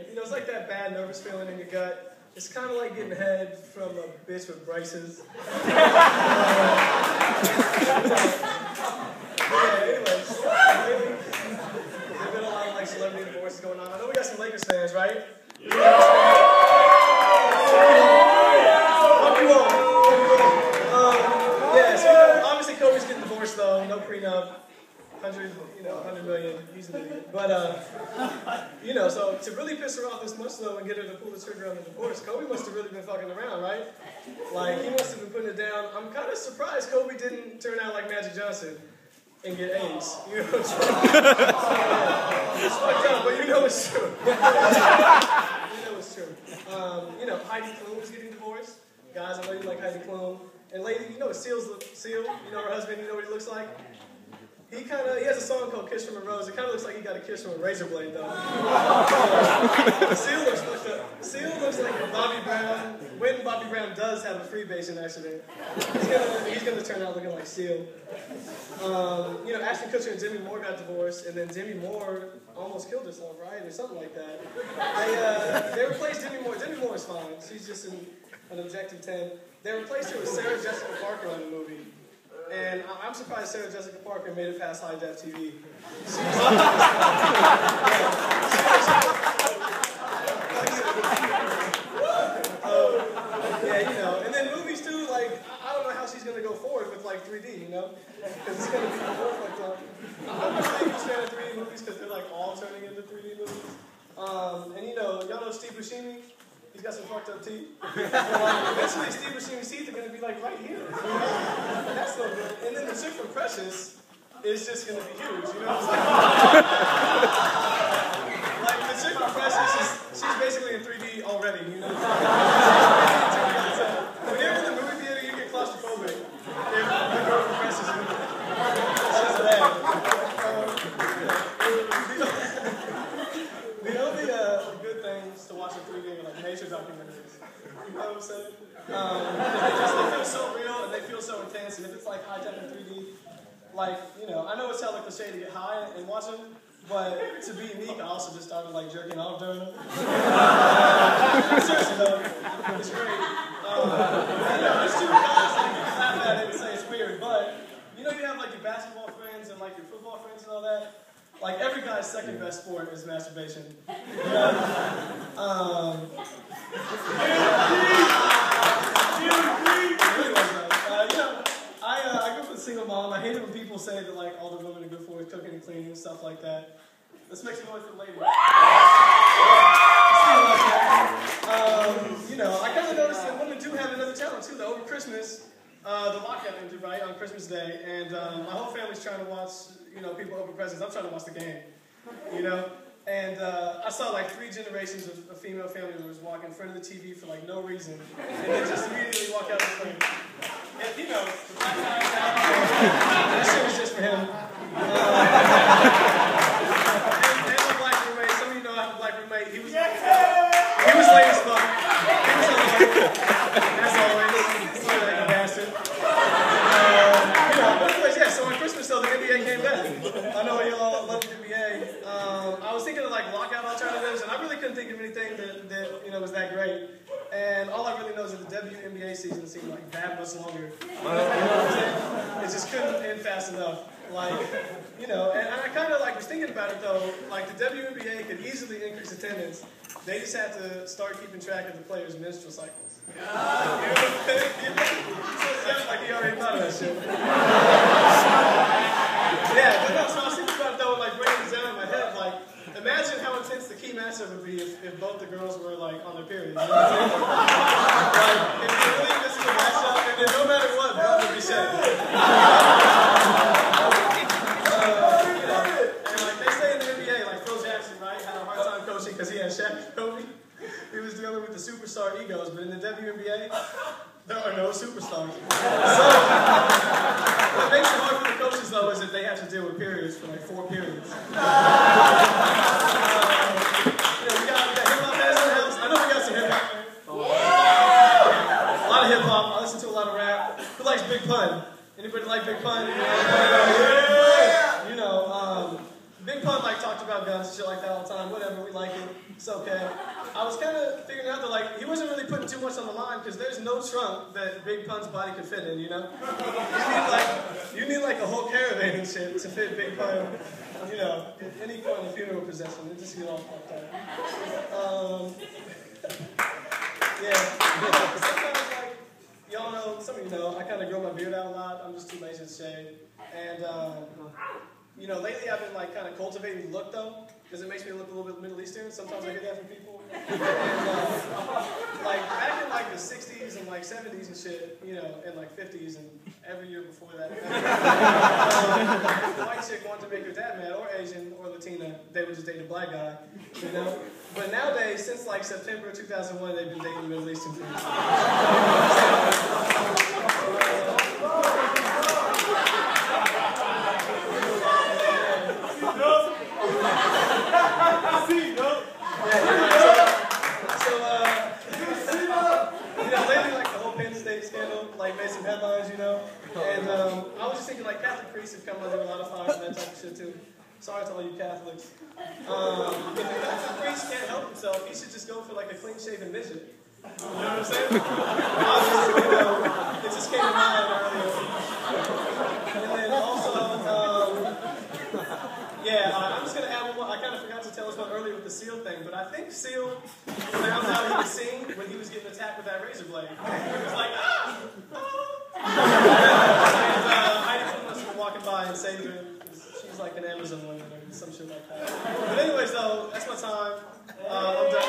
You know, it's like that bad, nervous feeling in your gut. It's kind of like getting head from a bitch with braces. Anyways, there's been a lot of like celebrity divorces going on. I know we got some Lakers fans, right? Obviously Kobe's getting divorced though, no prenup. 100 million, he's an idiot. But, so to really piss her off this much though and get her to pull the trigger on the divorce, Kobe must have really been fucking around, right? Like, he must have been putting it down. I'm kind of surprised Kobe didn't turn out like Magic Johnson and get AIDS. You know what I'm saying? It's fucked up, but you know it's true. You know it's true. Heidi Klum was getting divorced. Guys, I know you like Heidi Klum. And lady, you know what Seal, you know her husband, you know what he looks like? He has a song called Kiss from a Rose. It kind of looks like he got a kiss from a razor blade, though. Seal looks fucked up. Seal looks like Bobby Brown, when Bobby Brown does have a freebasing accident. He's gonna turn out looking like Seal. Ashton Kutcher and Demi Moore got divorced, and then Demi Moore almost killed herself, right? Or something like that. They replaced Demi Moore. Demi Moore is fine. She's just an objective 10. They replaced her with Sarah Jessica Parker in the movie. And I'm surprised Sarah Jessica Parker made it past high def TV. And then movies too, like, I don't know how she's gonna go forward with like 3D, you know? Because it's gonna be more fucked up. I'm not a big fan of 3D movies because they're like all turning into 3D movies. Y'all know Steve Buscemi? He's got some fucked up teeth. Eventually, Steve Buscemi's teeth are going to be like right here. And that's no good. And then the chick from Precious is just going to be huge. You know what I'm saying? Like the chick from Precious, she's basically in 3D already. You know. When you're in the movie theater, you get claustrophobic. If the girl from Precious is in there. It's just bad. The only good things to watch in 3D are like nature documentaries. You know what I'm saying? They feel so real and they feel so intense. And if it's like high tech in 3D, like, I know it's hella cliche to get high and watch them, but to be unique, I also just started like jerking off during them. Seriously though, it's great. There's two guys that you can laugh at it and say it's weird, but you have like your basketball friends and like your football friends and all that. Like, every guy's second best sport is masturbation. I grew up with a single mom. I hate it when people say that, like, all the women are good for is cooking and cleaning and stuff like that. Let's make some noise for the ladies. I kind of noticed that women do have another talent, too. That over Christmas, the lockout ended, right, on Christmas Day, and my whole family's trying to watch, people open presents. I'm trying to watch the game, and I saw like 3 generations of female family members walk in front of the TV for like no reason, and then just immediately walk out the frame. And the black guy, that shit was just for him. And my black roommate, some of you know I have a black roommate, he was late as fuck. He was alone, as always, like a bastard. But anyways, so on Christmas though, the NBA came back. I know you all love the NBA. I was thinking of like lockout alternatives, and I really couldn't think of anything that was that great. And all I really know is that the WNBA season seemed like that much longer. You know what I'm saying? It just couldn't end fast enough. Like, and I kind of like was thinking about it though. Like the WNBA could easily increase attendance. They just had to start keeping track of the players' menstrual cycles. Like he already thought of that shit. So I was thinking about it though, like breaking this down in my head, like, imagine how intense the key matchup would be if both the girls were like on their period. You know what I'm saying? Like, if you really this is a matchup, and then no matter what, blood would be shed. And like they say in the NBA, like Phil Jackson, right, had a hard time coaching because he had Shaq and Kobe. He was dealing with the superstar egos, but in the WNBA, there are no superstars. So, what makes it hard for the coaches, though, is that they have to deal with periods for like 4 periods. We got hip-hop fans in the house. I know we got some hip-hop fans. A lot of hip-hop. I listen to a lot of rap. Who likes Big Pun? Anybody like Big Pun? Big Pun like talked about guns and shit like that all the time. Whatever, we like it. It's okay. I was kind of figuring out that, like, he wasn't really putting too much on the line because there's no trunk that Big Pun's body could fit in, you know? You need like a whole caravan and shit to fit Big Pun, you know, at any point in funeral procession. It just get all fucked up. Yeah. Sometimes, like, y'all know, some of you know, I kind of grow my beard out a lot. I'm just too lazy to shave. And, you know, lately I've been, like, kind of cultivating the look, though, because it makes me look a little bit Middle Eastern. Sometimes I get that from people. And, like, back in, like, the 60s and, like, 70s and shit, you know, and, like, 50s and every year before that, if the white chick wanted to make her dad mad, or Asian, or Latina, they would just date a black guy, you know? But nowadays, since, like, September 2001, they've been dating Middle Eastern people. Made some headlines, you know, and I was just thinking, like, Catholic priests have come under a lot of fire and that type of shit too. Sorry to all you Catholics. If the Catholic priest can't help himself, he should just go for, like, a clean-shaven midget. You know what I'm saying? It just came to mind earlier. And then also, yeah, I'm just going to add one more. I kind of forgot to tell us one earlier with the Seal thing, but I think Seal found out he could sing when he was getting attacked with that razor blade. He was like, ah! And Heidi Klum must have been walking by and saved her. She's like an Amazon woman or some shit like that. But anyways, though, that's my time. I'm done.